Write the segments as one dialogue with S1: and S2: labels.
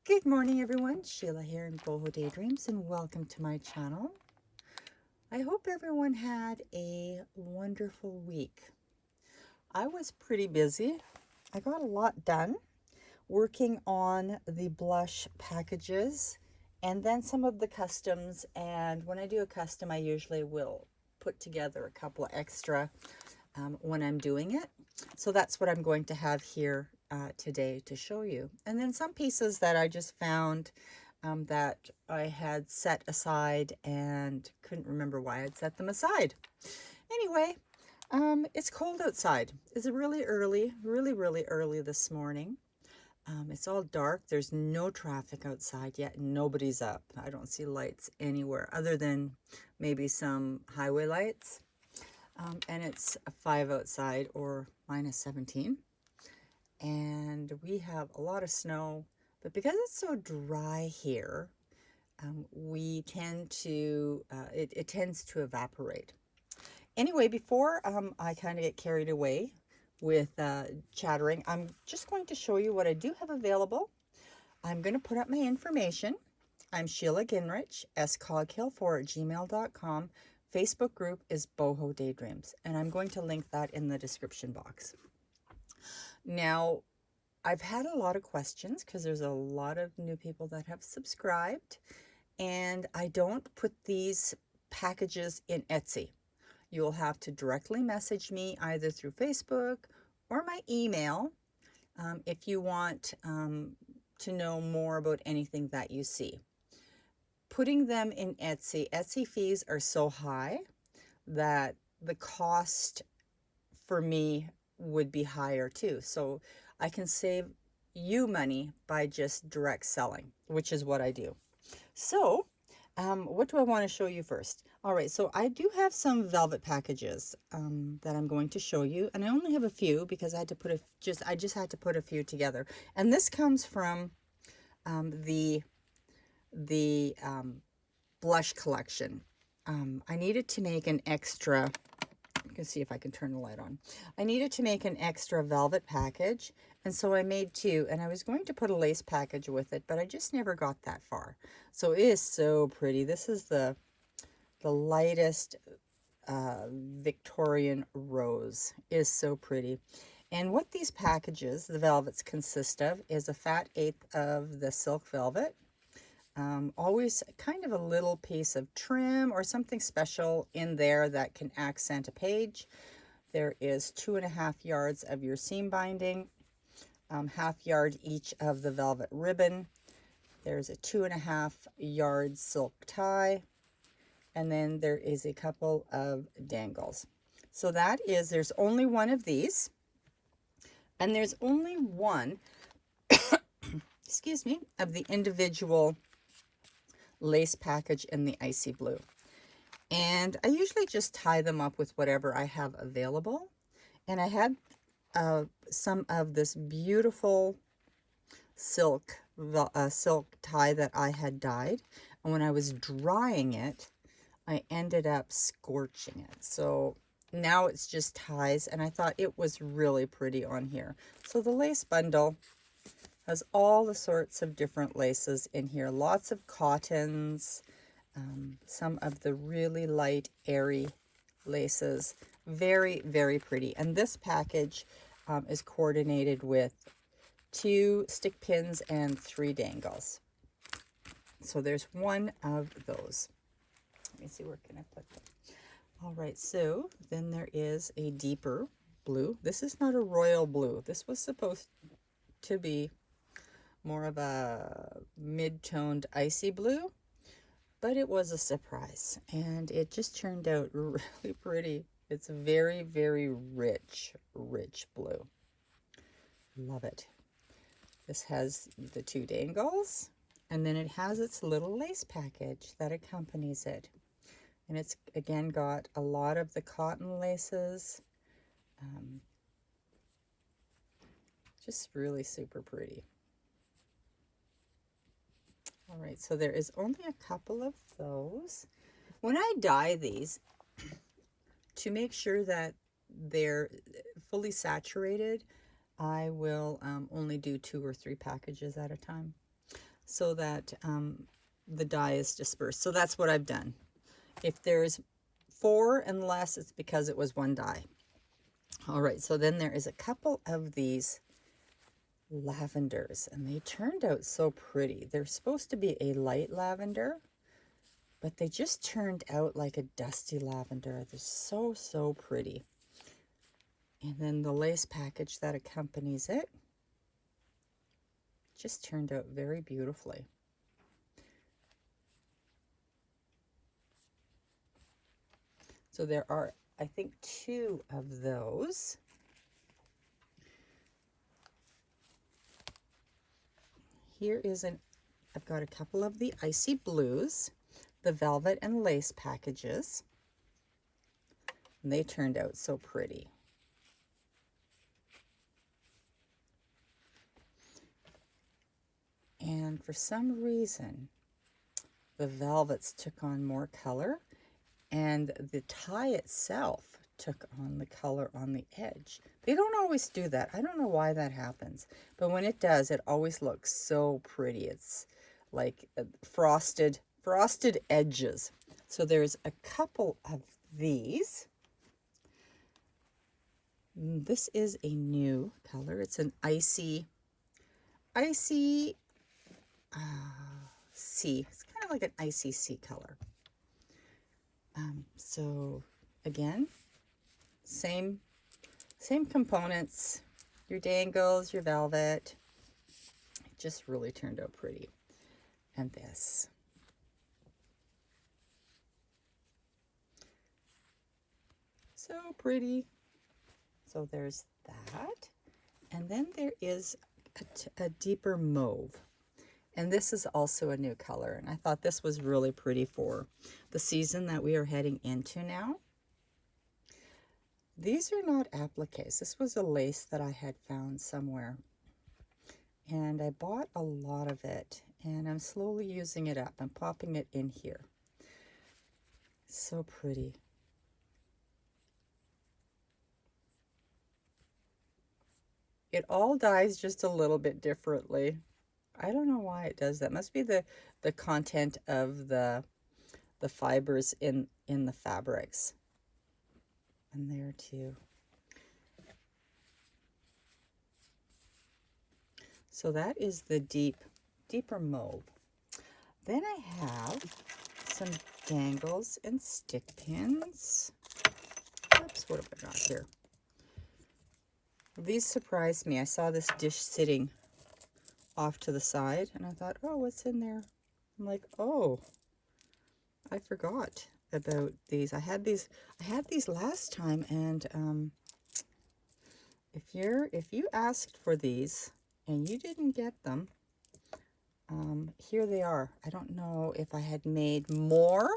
S1: Good morning, everyone. Sheila here in Boho Daydreams, and welcome to my channel. I hope everyone had a wonderful week. I was pretty busy. I got a lot done working on the blush packages and then some of the customs. And when I do a custom, I usually will put together a couple extra when I'm doing it. So that's what I'm going to have here today to show you. And then some pieces that I just found that I had set aside and couldn't remember why I'd set them aside. Anyway, it's cold outside. It's really early, really early this morning. It's all dark. There's no traffic outside yet. Nobody's up. I don't see lights anywhere other than maybe some highway lights. And it's a 5 outside, or minus 17. And we have a lot of snow, but because it's so dry here, we tend to, it tends to evaporate. Anyway, before I kind of get carried away with chattering, I'm just going to show you what I do have available. I'm going to put up my information. I'm Sheila Ginrich, scoghill4@gmail.com. Facebook group is Boho Daydreams, and I'm going to link that in the description box. Now, I've had a lot of questions because there's a lot of new people that have subscribed, and I don't put these packages in Etsy. You'll have to directly message me either through Facebook or my email if you want to know more about anything that you see. Putting them in Etsy fees are so high that the cost for me would be higher too. So I can save you money by just direct selling, which is what I do. So what do I want to show you first? All right, so I do have some velvet packages that I'm going to show you, and I only have a few because I had to put I just had to put a few together. And this comes from the blush collection. I needed to make an extra, you can see if I can turn the light on. I needed to make an extra velvet package, and so I made two, and I was going to put a lace package with it, but I just never got that far. So it is so pretty. This is the lightest Victorian rose. It is so pretty. And what these packages, the velvets, consist of is a fat eighth of the silk velvet, always kind of a little piece of trim or something special in there that can accent a page. There is 2.5 yards of your seam binding, half yard each of the velvet ribbon. There's a 2.5 yard silk tie, and then there is a couple of dangles. So that is, there's only one of these, and there's only one, excuse me, of the individual lace package in the icy blue. And I usually just tie them up with whatever I have available. And I had some of this beautiful silk tie that I had dyed, and when I was drying it, I ended up scorching it. So now it's just ties, and I thought it was really pretty on here. So the lace bundle has all the sorts of different laces in here. Lots of cottons, some of the really light, airy laces. Very pretty. And this package is coordinated with 2 stick pins and 3 dangles. So there's one of those. Let me see, where can I put them? All right, so then there is a deeper blue. This is not a royal blue. This was supposed to be more of a mid-toned icy blue, but it was a surprise, and it just turned out really pretty. It's very rich blue. Love it. This has the 2 dangles, and then it has its little lace package that accompanies it. And it's, again, got a lot of the cotton laces. Just really super pretty. All right, so there is only a couple of those. When I dye these, to make sure that they're fully saturated, I will only do 2 or 3 packages at a time. so that the dye is dispersed. So that's what I've done. If there's 4 and less, it's because it was one dye. All right, so then there is a couple of these lavenders, and they turned out so pretty. They're supposed to be a light lavender, but they just turned out like a dusty lavender. They're so, so pretty. And then the lace package that accompanies it just turned out very beautifully. So there are, I think, 2 of those. Here is I've got a couple of the icy blues, the velvet and lace packages. And they turned out so pretty. And for some reason, the velvets took on more color, and the tie itself took on the color on the edge. They don't always do that. I don't know why that happens, but when it does, it always looks so pretty. It's like frosted edges. So there's a couple of these. This is a new color. It's an icy sea. It's kind of like an icy sea color. So again, same components, your dangles, your velvet. It just really turned out pretty. And this. So pretty. So there's that. And then there is a deeper mauve. And this is also a new color. And I thought this was really pretty for the season that we are heading into now. These are not appliques. This was a lace that I had found somewhere. And I bought a lot of it. And I'm slowly using it up. I'm popping it in here. So pretty. It all dyes just a little bit differently. I don't know why it does that. Must be the content of the fibers in the fabrics. And there too. So that is the deeper mauve. Then I have some dangles and stick pins. Oops, what have I got here? These surprised me. I saw this dish sitting off to the side, and I thought, oh, what's in there? I'm like, oh, I forgot about these. I had these last time, and if you asked for these and you didn't get them, here they are. I don't know if I had made more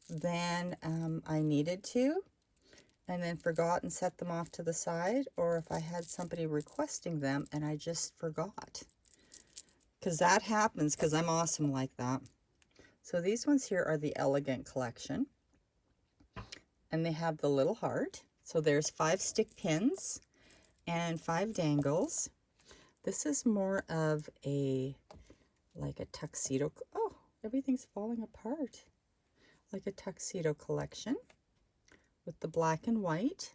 S1: than I needed to and then forgot and set them off to the side, or if I had somebody requesting them and I just forgot. Because that happens, because I'm awesome like that. So these ones here are the Elegant collection. And they have the little heart. So there's 5 stick pins and 5 dangles. This is more of like a tuxedo. Oh, everything's falling apart. Like a tuxedo collection with the black and white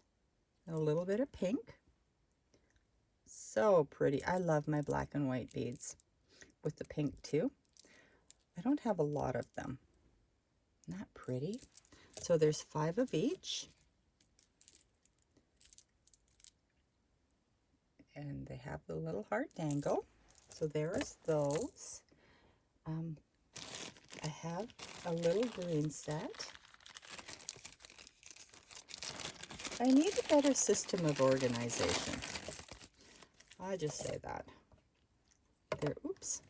S1: and a little bit of pink. So pretty. I love my black and white beads with the pink too. I don't have a lot of them. Not pretty. So there's 5 of each. And they have the little heart dangle. So there's those. I have a little green set. I need a better system of organization. I just say that. There, oops.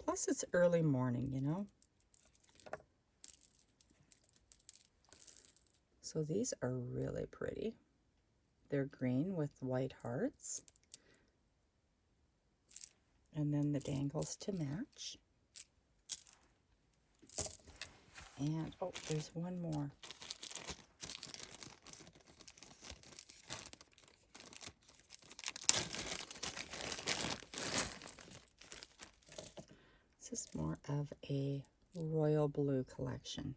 S1: Plus it's early morning, you know. So these are really pretty. They're green with white hearts. And then the dangles to match. And, oh, there's one more. This is more of a royal blue collection.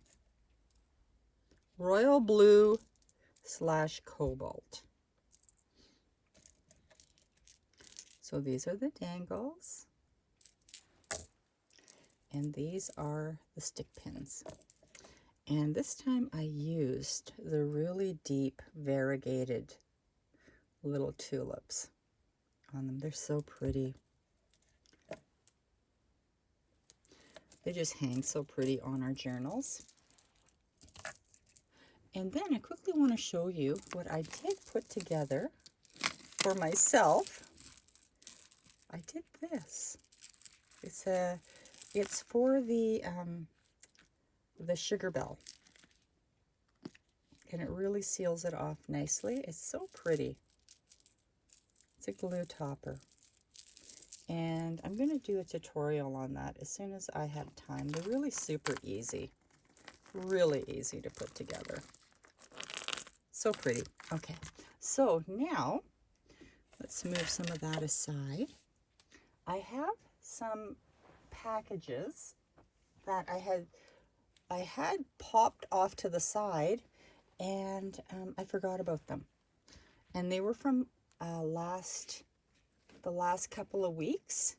S1: Royal blue / cobalt. So these are the dangles. And these are the stick pins. And this time I used the really deep variegated little tulips on them. They're so pretty. They just hang so pretty on our journals. And then I quickly want to show you what I did put together for myself. I did this. It's for the sugar bell. And it really seals it off nicely. It's so pretty. It's a glue topper. And I'm going to do a tutorial on that as soon as I have time. They're really super easy. Really easy to put together. So pretty. Okay, so now let's move some of that aside. I have some packages that I had popped off to the side, and I forgot about them. And they were from the last couple of weeks.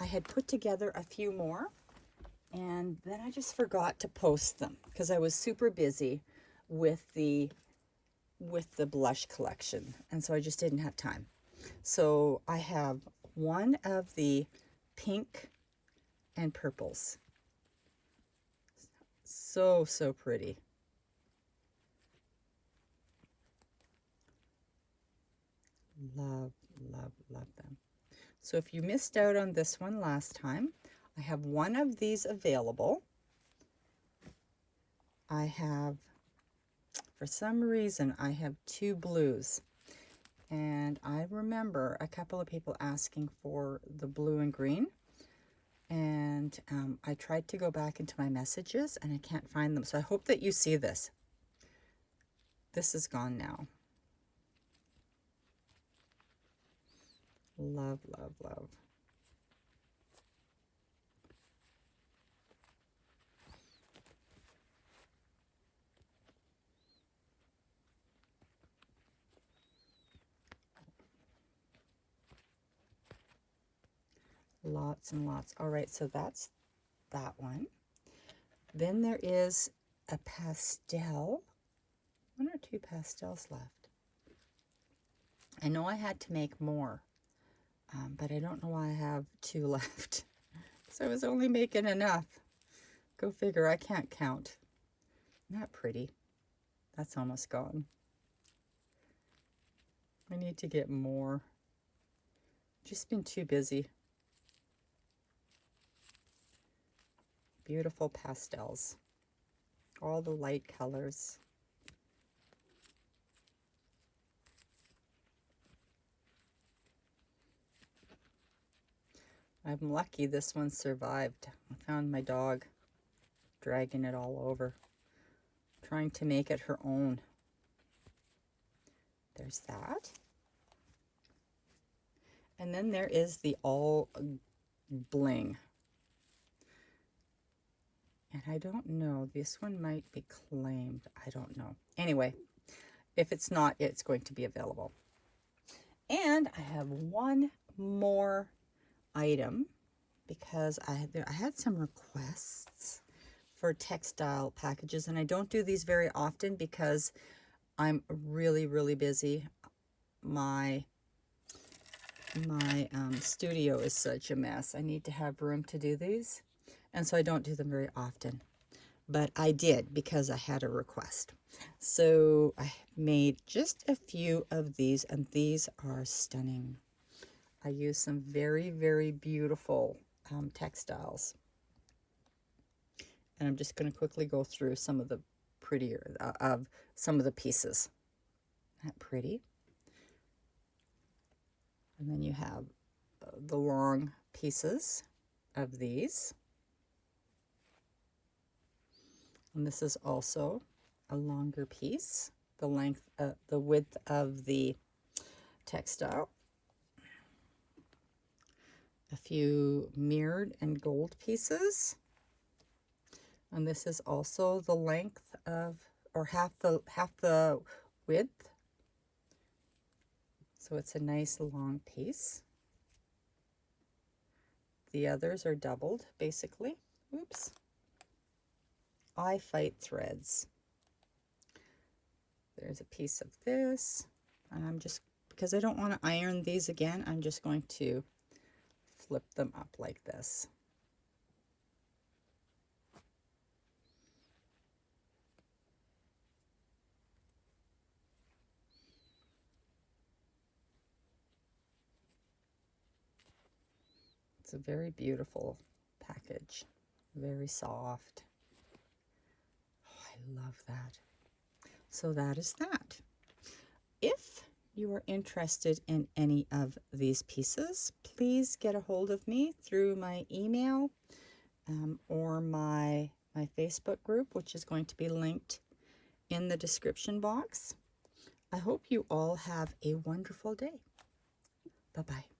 S1: I had put together a few more, and then I just forgot to post them because I was super busy with the blush collection, and so I just didn't have time. So I have one of the pink and purples. So pretty. Love them. So if you missed out on this one last time, I have one of these available. For some reason, I have two blues. And I remember a couple of people asking for the blue and green. And I tried to go back into my messages and I can't find them. So I hope that you see this. This is gone now. Love. Lots and lots. All right, so that's that one. Then there is a pastel. One or two pastels left. I know I had to make more, but I don't know why I have two left. So I was only making enough. Go figure, I can't count. Not pretty. That's almost gone. I need to get more. Just been too busy. Beautiful pastels. All the light colors. I'm lucky this one survived. I found my dog dragging it all over, trying to make it her own. There's that. And then there is the all bling. And I don't know, this one might be claimed. I don't know. Anyway, if it's not, it's going to be available. And I have one more item because I had some requests for textile packages, and I don't do these very often because I'm really busy. My studio is such a mess. I need to have room to do these, and so I don't do them very often, but I did because I had a request. So I made just a few of these, and these are stunning. I use some very beautiful textiles, and I'm just going to quickly go through some of the prettier of some of the pieces. Isn't that pretty? And then you have the long pieces of these. And this is also a longer piece, the width of the textile. a few mirrored and gold pieces. And this is also the length of, or half the width. So it's a nice long piece. The others are doubled, basically. Oops. I fight threads. There's a piece of this. And I'm just, because I don't want to iron these again, I'm just going to flip them up like this. It's a very beautiful package, very soft. Oh, I love that. So that is that. If you are interested in any of these pieces, please get a hold of me through my email or my Facebook group, which is going to be linked in the description box. I hope you all have a wonderful day. Bye-bye.